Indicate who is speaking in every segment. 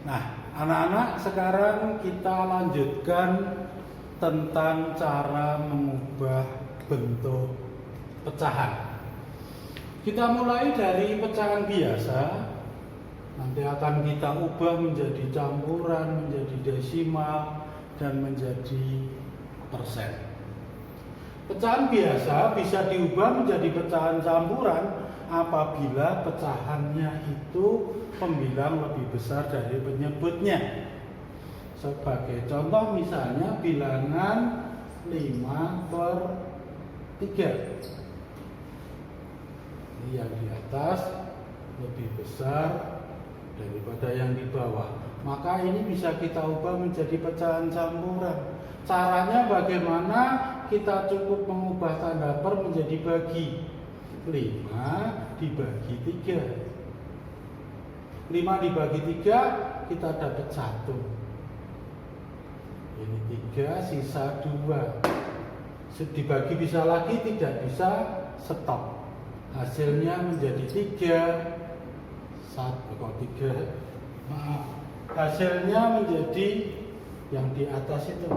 Speaker 1: Nah, anak-anak, sekarang kita lanjutkan tentang cara mengubah bentuk pecahan. Kita mulai dari pecahan biasa, nanti akan kita ubah menjadi campuran, menjadi desimal, dan menjadi persen. Pecahan biasa bisa diubah menjadi pecahan campuran apabila pecahannya itu pembilang lebih besar dari penyebutnya. Sebagai contoh misalnya bilangan 5/3. Ini yang di atas lebih besar daripada yang di bawah. Maka ini bisa kita ubah menjadi pecahan campuran. Caranya bagaimana? Kita cukup mengubah tanda per menjadi bagi. 5 dibagi 3. 5 dibagi 3 kita dapat 1. Ini 3 sisa 2. Dibagi bisa lagi, tidak bisa, stop. Hasilnya menjadi 3. Hasilnya menjadi yang di atas itu.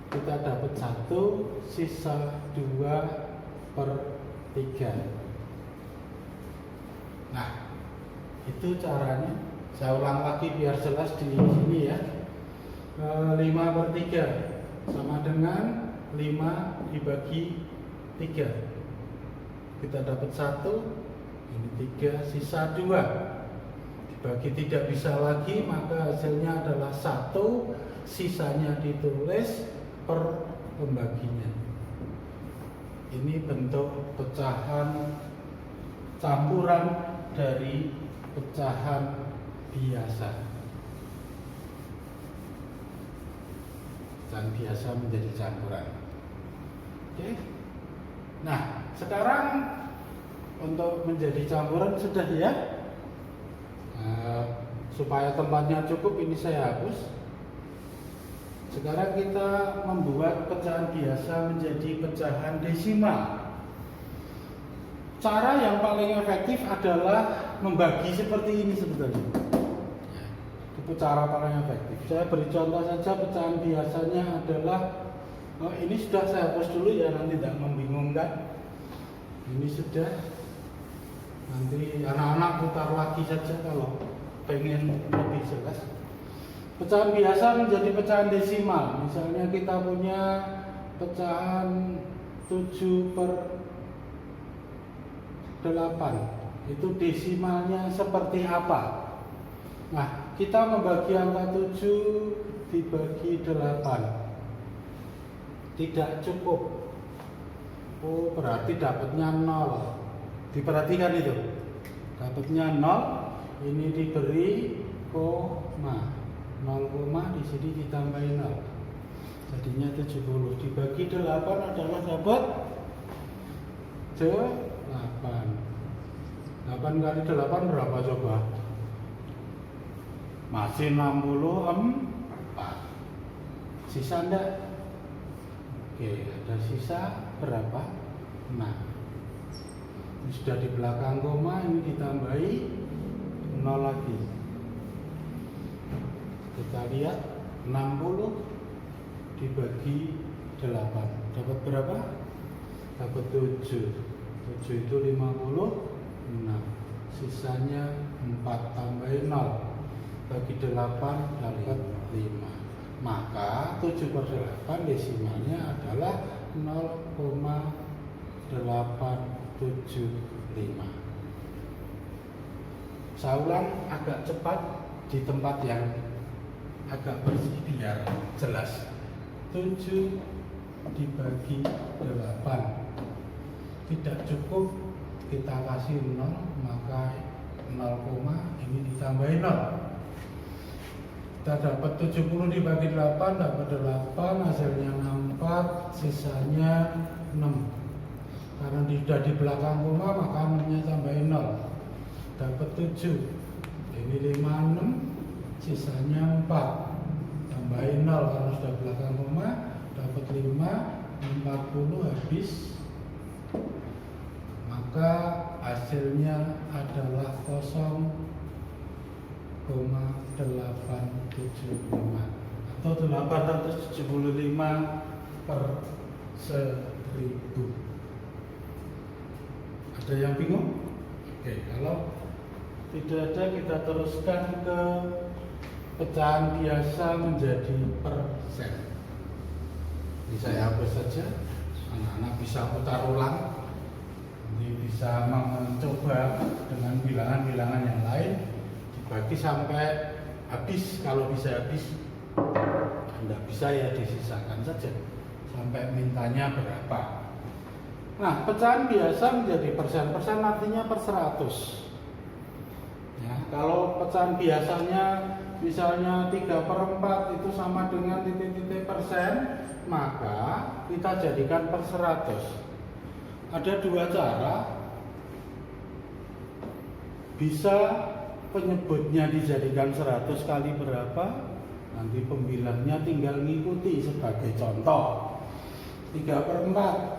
Speaker 1: Kita dapat 1 sisa 2/3. Nah, itu caranya. Saya ulang lagi biar jelas di sini ya. 5/3 sama dengan 5 dibagi 3. Kita dapat 1, ini 3 sisa 2. Dibagi tidak bisa lagi, maka hasilnya adalah 1, sisanya ditulis per pembaginya. Ini bentuk pecahan campuran dari pecahan biasa. Pecahan biasa menjadi campuran. Oke. Nah, sekarang untuk menjadi campuran sudah ya. Supaya tempatnya cukup, ini saya hapus. Sekarang kita membuat pecahan biasa menjadi pecahan desimal. Cara yang paling efektif adalah membagi seperti ini sebetulnya. Itu cara paling efektif. Saya beri contoh saja, pecahan biasanya adalah ini sudah saya hapus dulu ya, nanti tidak membingungkan. Ini sudah, nanti anak-anak putar lagi saja kalau pengen lebih jelas. Pecahan biasa menjadi pecahan desimal. Misalnya kita punya pecahan 7/8. Itu desimalnya seperti apa? Nah, kita membagi angka 7 dibagi 8. Tidak cukup. Oh, berarti dapatnya 0. Diperhatikan itu. Dapatnya 0, ini diberi koma. 0, di sini ditambahin 0. Jadinya 70. Dibagi 8 adalah dapat 8. 8 kali 8 berapa coba? Masih 64. Sisa enggak? Oke, ada sisa berapa? 6. Ini sudah di belakang koma, ini ditambahi 0 lagi. Kita lihat 60 dibagi 8. Dapat berapa? Dapat 7. 7 itu 56. Sisanya 4 tambahin 0. Bagi 8 dapat 5. Maka 7/8 desimalnya adalah 0,875. Saya ulang agak cepat di tempat yang agak bersih biar jelas. 7 dibagi 8 tidak cukup, kita kasih 0, maka 0, ini ditambahin 0. Kita dapat 70 dibagi 8, dapat 8, hasilnya 64, sisanya 6. Karena sudah di belakang koma, maka 6-nya tambahin 0. Dapat 7. Ini 56, sisanya 4. Tambahin 0 karena sudah belakang koma, dapat 5, 40 habis. Maka hasilnya adalah 0,0 atau 875 per 1000. Ada yang bingung? Oke, kalau tidak ada kita teruskan ke pecahan biasa menjadi persen. Ini saya hapus saja, anak-anak bisa putar ulang, nanti bisa mencoba dengan bilangan-bilangan yang lain, dibagi sampai habis. Kalau bisa habis, tidak bisa ya disisakan saja sampai mintanya berapa. Nah, pecahan biasa menjadi persen artinya per 100 ya. Kalau pecahan biasanya misalnya 3/4 itu sama dengan titik-titik persen, maka kita jadikan per 100. Ada dua cara. Bisa penyebutnya dijadikan 100 kali berapa, nanti pembilangnya tinggal ngikuti. Sebagai contoh, 3/4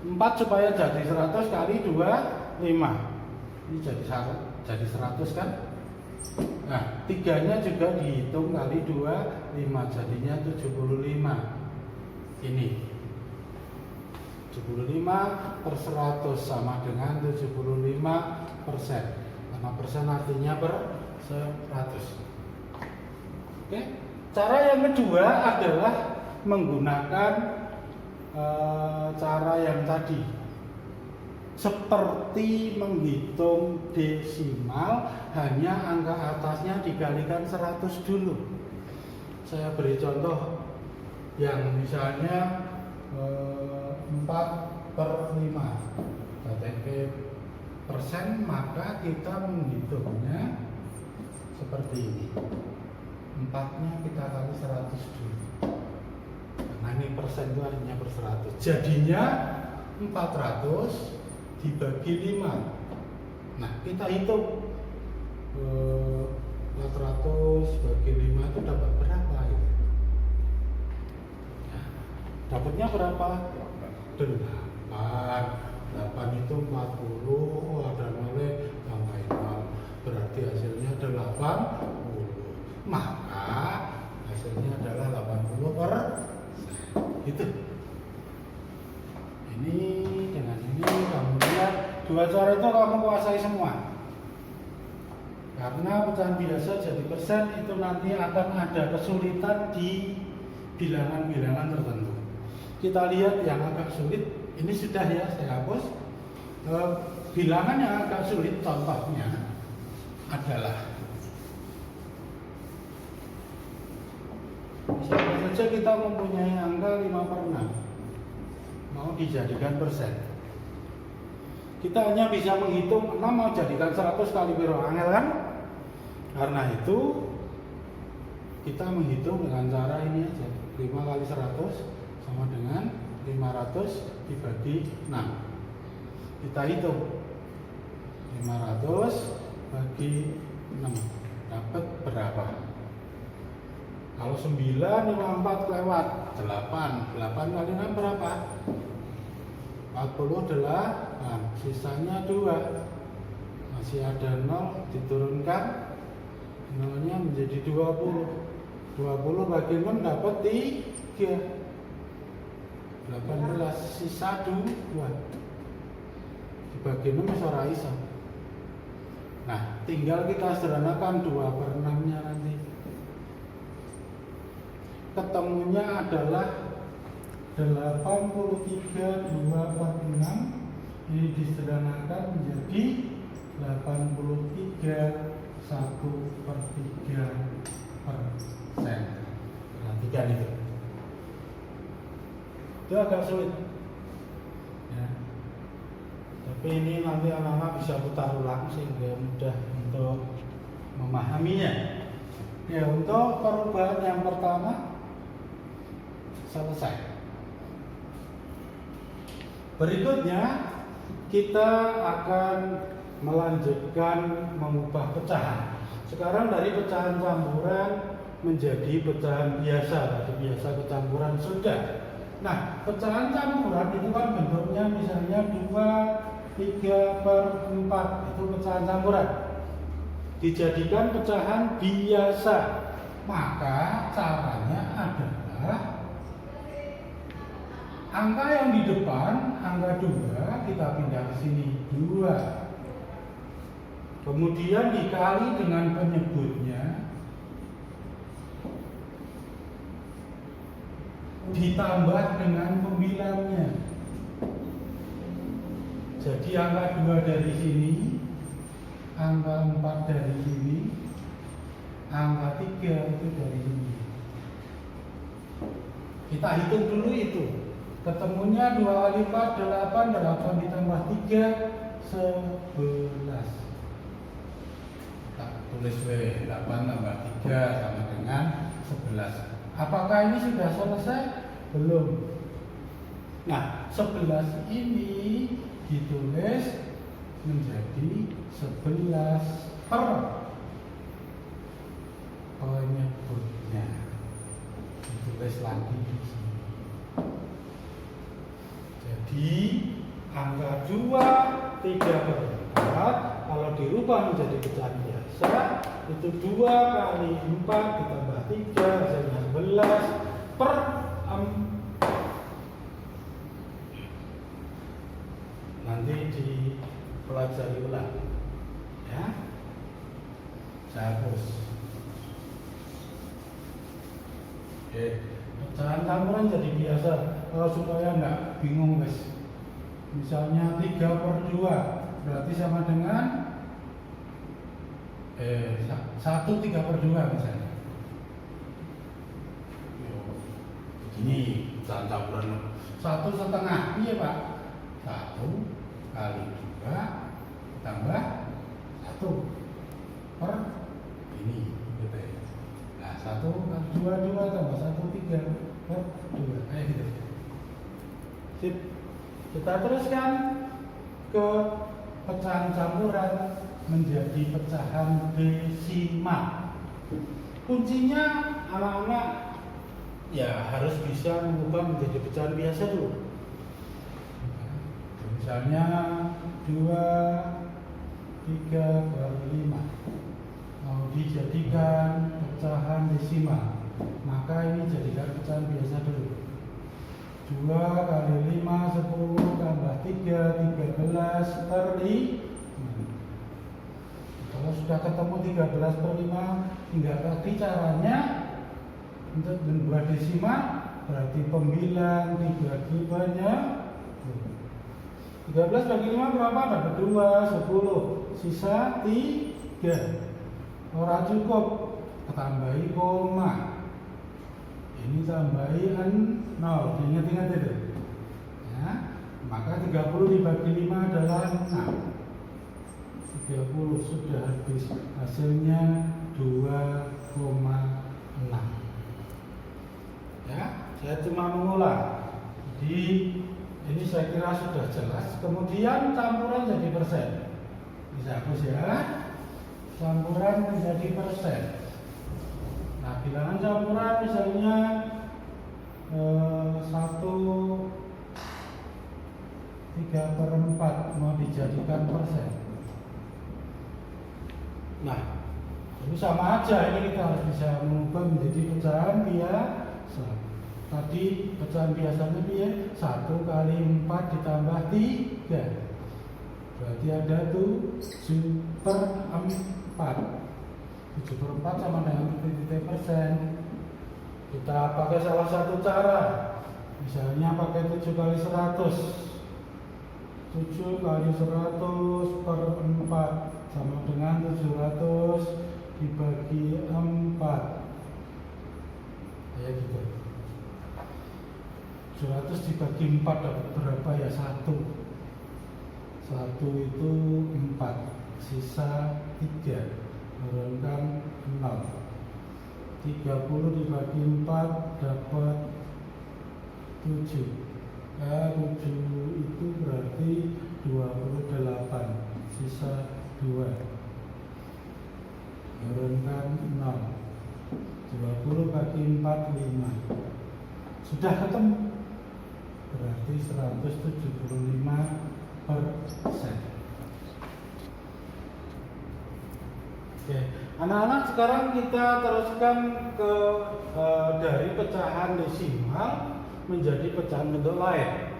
Speaker 1: 4 supaya jadi 100 kali 2, 5. Ini jadi 100 kan. Nah, 3-nya juga dihitung kali 2, 5, jadinya 75. Ini 75 per 100 sama dengan 75%, karena persen artinya per 100. Oke. Cara yang kedua adalah menggunakan cara yang tadi, seperti menghitung desimal, hanya angka atasnya dikalikan 100 dulu. Saya beri contoh yang misalnya 4/5 KTP persen, maka kita menghitungnya seperti ini. 4-nya kita kali 100 dulu, karena ini persen itu artinya per 100. Jadinya 400 dibagi 5. Nah, kita hitung 400 bagi 5 itu dapat berapa itu? Ya, dapatnya berapa? 8. 8 itu 40. Oh, ada nolnya, tambahin 0. Berarti hasilnya 80. Maka hasilnya adalah 80%. Itu. Ini dengan ini kamu lihat, dua cara itu kamu kuasai semua. Karena pecahan biasa jadi persen itu nanti akan ada kesulitan di bilangan-bilangan tertentu. Kita lihat yang agak sulit, ini sudah ya saya hapus. Bilangan yang agak sulit contohnya adalah, misalnya saja kita mempunyai angka 5/6 mau dijadikan persen. Kita hanya bisa menghitung 6 mau jadikan 100 kali piro angel kan? Karena itu kita menghitung dengan cara ini aja. 5 kali 100 sama dengan 500 dibagi 6. Kita hitung 500 bagi 6 dapat berapa? Kalau 9, 54 lewat 8 kali 6 berapa? 48. Sisanya 2. Masih ada 0, diturunkan 0-nya menjadi 20. 20 bagi 6 dapat 3. 18, sisa 2. Dibagi 6 ora iso. Nah, tinggal kita sederhanakan 2/6-nya nanti. Ketemunya adalah 83, 2/6. Ini disederhanakan menjadi 83 1/3%. Perhatikan itu. Itu agak sulit ya. Tapi ini nanti anak-anak bisa putar ulang sehingga mudah untuk memahaminya. Ya, untuk perubahan yang pertama selesai. Berikutnya kita akan melanjutkan mengubah pecahan. Sekarang dari pecahan campuran menjadi pecahan biasa. Tadi biasa kecampuran sudah. Nah, pecahan campuran itu kan bentuknya misalnya 2, 3/4. Itu pecahan campuran. dijadikan pecahan biasa. Maka caranya adalah angka yang di depan, angka 2, kita pindah ke sini 2. Kemudian dikali dengan penyebutnya, ditambah dengan pembilangnya. Jadi angka 2 dari sini, angka 4 dari sini, angka 3 itu dari sini. Kita hitung dulu itu. Ketemunya 2 kali 4, 8, 8 ditambah 3, 11. Kita tulis W, 8 tambah 3 sama dengan 11. Apakah ini sudah selesai? Belum. Nah, 11 ini ditulis menjadi 11 per penyebutnya. Ditulis lagi di sini. Jadi angka 2, 3 per 4 kalau dirubah menjadi pecahan biasa itu 2 kali 4 ditambah 3 hasilnya 11 per 4. Nanti dipelajari ulang ya. Saya hapus. Oke, pecahan campuran jadi biasa supaya nggak bingung guys. Misalnya 3 per 2 berarti sama dengan 1 3 per 2 misalnya. Begini pecahan campuran 1,5, iya Pak. 1 kali 2 tambah 1 per ini gitu ya. Nah 1 kali 2 tambah 1 3 per 2 kayak gitu. Sip. Kita teruskan ke pecahan campuran menjadi pecahan desimal. Kuncinya anak-anak ya harus bisa mengubah menjadi pecahan biasa dulu. Misalnya 2, 3 per 5 mau dijadikan pecahan desimal, maka ini jadikan pecahan biasa dulu. 2 kali 5 10 tambah 3 13 per 5. Kalau sudah ketemu 13 per 5, tinggal tadi caranya untuk membuat desimal, berarti pembilang dibagi banyak. 13 bagi 5 berapa? Dapat 2, 10. Sisa 3. Ora cukup, tambahi koma. Ini tambahin 0. Ingat-ingat itu. Ya, maka 30 dibagi 5 adalah 6. 30 sudah habis. Hasilnya 2,6. Ya, saya cuma mengulang. Jadi ini saya kira sudah jelas. Kemudian campuran jadi persen. Bisa hapus ya. Campuran menjadi persen. Nah, bilangan campuran misalnya 1 3 per 4 mau dijadikan persen. Nah, ini sama aja. Ini kita harus bisa mengubah menjadi pecahan biasa. Tadi pecahan biasanya dia 1 kali 4 ditambah 3. Berarti ada 7 per 4. 7 per 4 sama dengan titik persen. Kita pakai salah satu cara. Misalnya pakai 7 kali 100. 7 kali 100 per 4 sama dengan 700 dibagi 4. Ya gitu. 700 dibagi 4 dapat berapa ya? 1. 1 itu 4. Sisa 3. Turunkan 0. 30 dibagi 4 dapat 7. 7 itu berarti 28. Sisa 2. Turunkan 0. 20 bagi 4 5. Sudah ketemu. Berarti 175%. Oke, anak-anak sekarang kita teruskan ke dari pecahan desimal menjadi pecahan bentuk lain.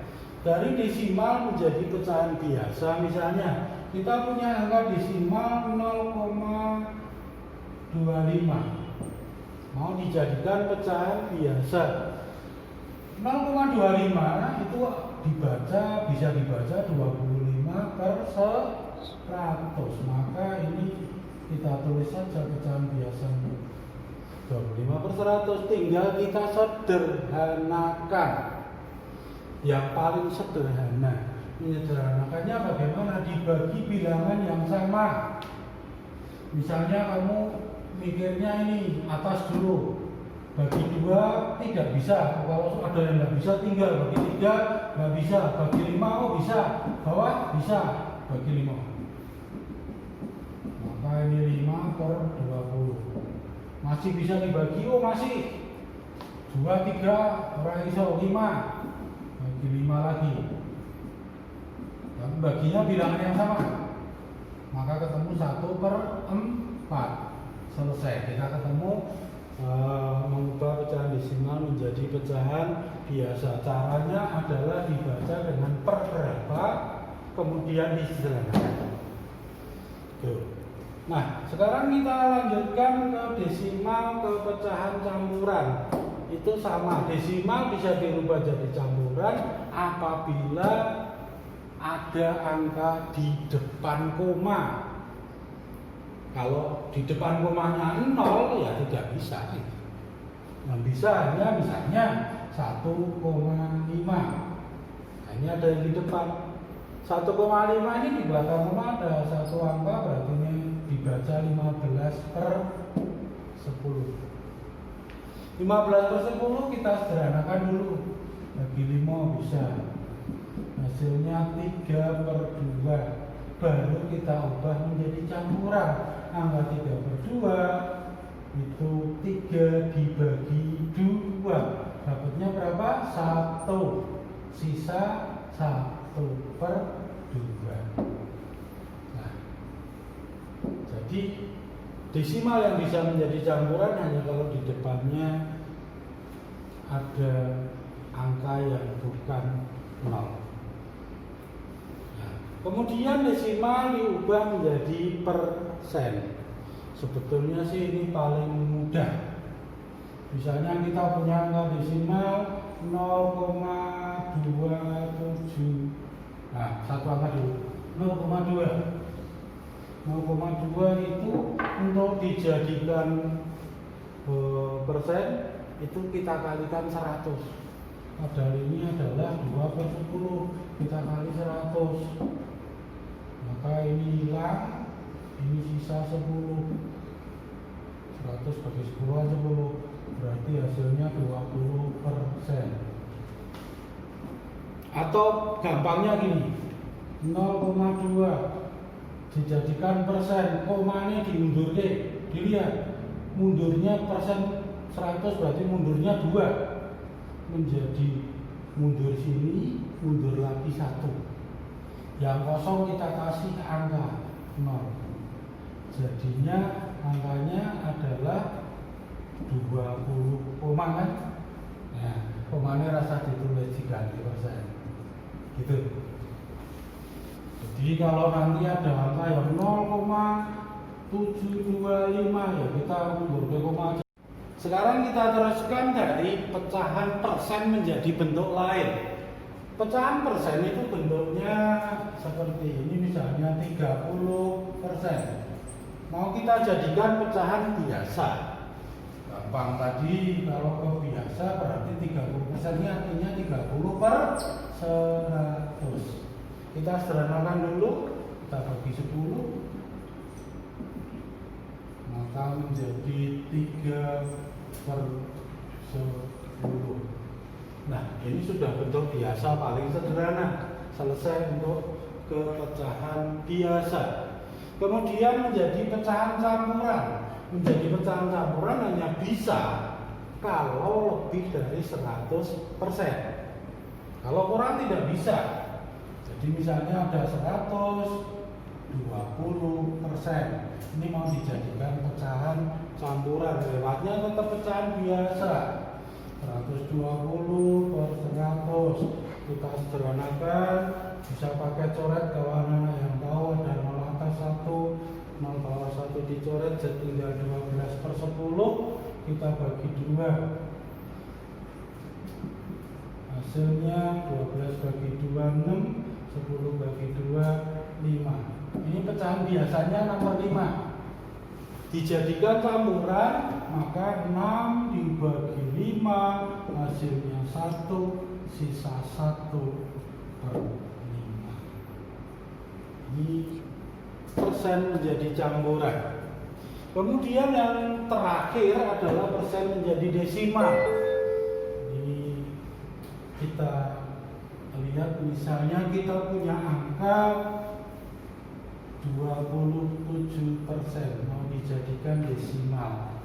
Speaker 1: Dari desimal menjadi pecahan biasa, misalnya kita punya angka desimal 0,25 mau dijadikan pecahan biasa. 0,25 itu bisa dibaca 25 per 100, maka ini kita tulis saja pecahan biasa 25 per 100. Tinggal kita sederhanakan yang paling sederhana. Menyederhanakannya bagaimana? Dibagi bilangan yang sama. Misalnya kamu mikirnya ini atas dulu, bagi 2 tidak bisa. Kalau ada yang nggak bisa tinggal bagi 3, nggak bisa. Bagi 5 oh bisa, bawah bisa, bagi 5. Maka ini 5 per 20. Masih bisa dibagi, oh masih 2, 3, orang iso 5, bagi 5 lagi. Dan baginya bilangan yang sama, maka ketemu 1 per 4. Selesai, kita ketemu mengubah pecahan desimal menjadi pecahan biasa. Caranya adalah dibaca dengan per berapa, kemudian disederhanakan. Nah, sekarang kita lanjutkan ke desimal, ke pecahan campuran. Itu sama, desimal bisa dirubah jadi campuran apabila ada angka di depan koma. Kalau di depan komanya 0 ya tidak bisa. Yang bisa hanya misalnya 1,5. Nah, ini ada yang di depan 1,5, ini di belakang koma ada satu angka, berarti ini dibaca 15 per 10. 15 per 10 kita sederhanakan dulu. Bagi 5 bisa. Hasilnya 3 per 2. Baru kita ubah menjadi campuran. Angka 3 per 2 itu 3 dibagi 2. Dapatnya berapa? 1. Sisa 1 per 2. Nah, jadi desimal yang bisa menjadi campuran hanya kalau di depannya ada angka yang bukan 0. Nah, kemudian desimal diubah menjadi persen. Sebetulnya sih ini paling mudah. Misalnya kita punya angka desimal 0,27. Nah, satu angka dulu 0,2. 0,2 itu untuk dijadikan persen itu kita kalikan 100. Padahal ini adalah 2 per 10, kita kali 100. Maka ini hilang, ini sisa 10. 100 bagi 10 10, berarti hasilnya 20%. Atau gampangnya gini, 0,2 dijadikan persen, komanya diundurke, dilihat mundurnya persen 100 berarti mundurnya 2, menjadi mundur sini, mundur lagi 1. Yang kosong kita kasih angka 0, jadinya angkanya adalah 20 koma kan? Nah, komanya rasa ditulis diganti persen, gitu. Jadi kalau nanti ada angka yang 0,725 ya kita mundur ke koma aja. Sekarang kita teruskan dari pecahan persen menjadi bentuk lain. Pecahan persen itu bentuknya seperti ini, misalnya 30%. Mau kita jadikan pecahan biasa. Gampang tadi, kalau ke biasa berarti 30% ini artinya 30 per 100. Kita sederhanakan dulu, kita bagi 10, maka menjadi 3 per 10. Nah, ini sudah bentuk biasa paling sederhana. Selesai untuk ke pecahan biasa. Kemudian menjadi pecahan campuran. Menjadi pecahan campuran hanya bisa kalau lebih dari 100%. Kalau kurang tidak bisa. Jadi misalnya ada 100, 20%. Ini mau dijadikan pecahan campuran, lewatnya tetap pecahan biasa. 120 per 100. Kita sederhanakan, bisa pakai coret kalau anak-anak yang tahu. Ada 0 atas 1, 0 bawah 1 dicoret, jadi tinggal 12 per 10. Kita bagi 2. Hasilnya 12 bagi 2, 6. 10 bagi 2, 5. Ini pecahan biasanya nomor 5. Dijadikan campuran, maka 6 dibagi 5, hasilnya 1, sisa 1 per 5. Ini persen menjadi campuran. Kemudian yang terakhir adalah persen menjadi desimal. Ini kita lihat, misalnya kita punya angka 27%, mau dijadikan desimal.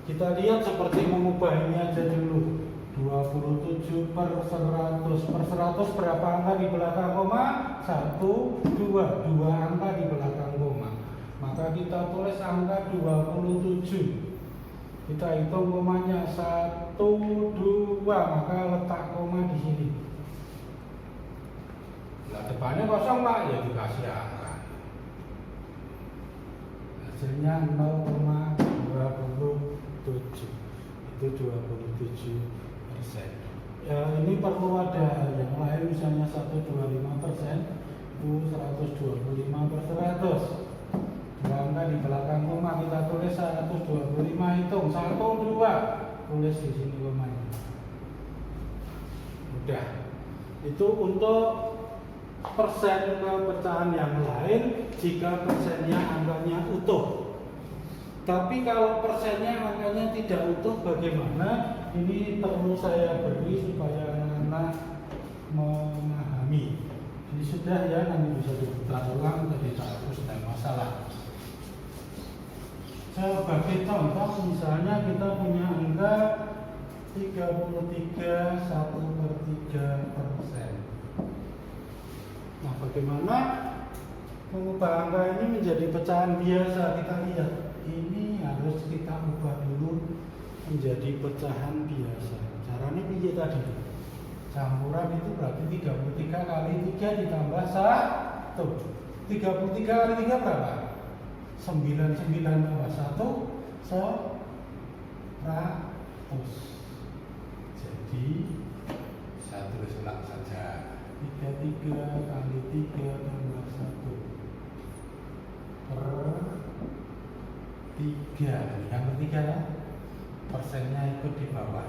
Speaker 1: Kita lihat seperti mengubahnya aja dulu. 27 per 100. Per 100 berapa angka di belakang koma? 1, 2. 2 angka di belakang koma. Maka kita tulis angka 27. Kita hitung komanya 1, 2. Maka letak koma di sini. Nah, depannya kosong Pak, ya dikasih angka. Hasilnya 0,27. Itu 27%. Ya, ini perlu ada yang lain, misalnya 125%, itu 125 per 100. 2 angka di belakang koma, kita tulis 125, hitung 1, 2, tulis di sini komanya. Udah. Itu untuk persen pecahan yang lain jika persennya angkanya utuh. Tapi kalau persennya angkanya tidak utuh bagaimana? Ini perlu saya beri supaya anak-anak memahami. Ini sudah ya, nanti bisa diputar ulang atau dihapus, tidak masalah. Sebagai contoh, misalnya kita punya angka 33, 1/3%. Nah, bagaimana mengubah angka ini menjadi pecahan biasa? Kita lihat, ini harus kita ubah dulu menjadi pecahan biasa. Caranya piye tadi? Campuran itu berarti 33 kali 3 ditambah 1. 33 kali 3 berapa? 99 tambah 1, 100. Jadi saya tulis ulang saja. 33 kali 3 tambah 1 per 3. Yang ketiga, persennya ikut di bawah.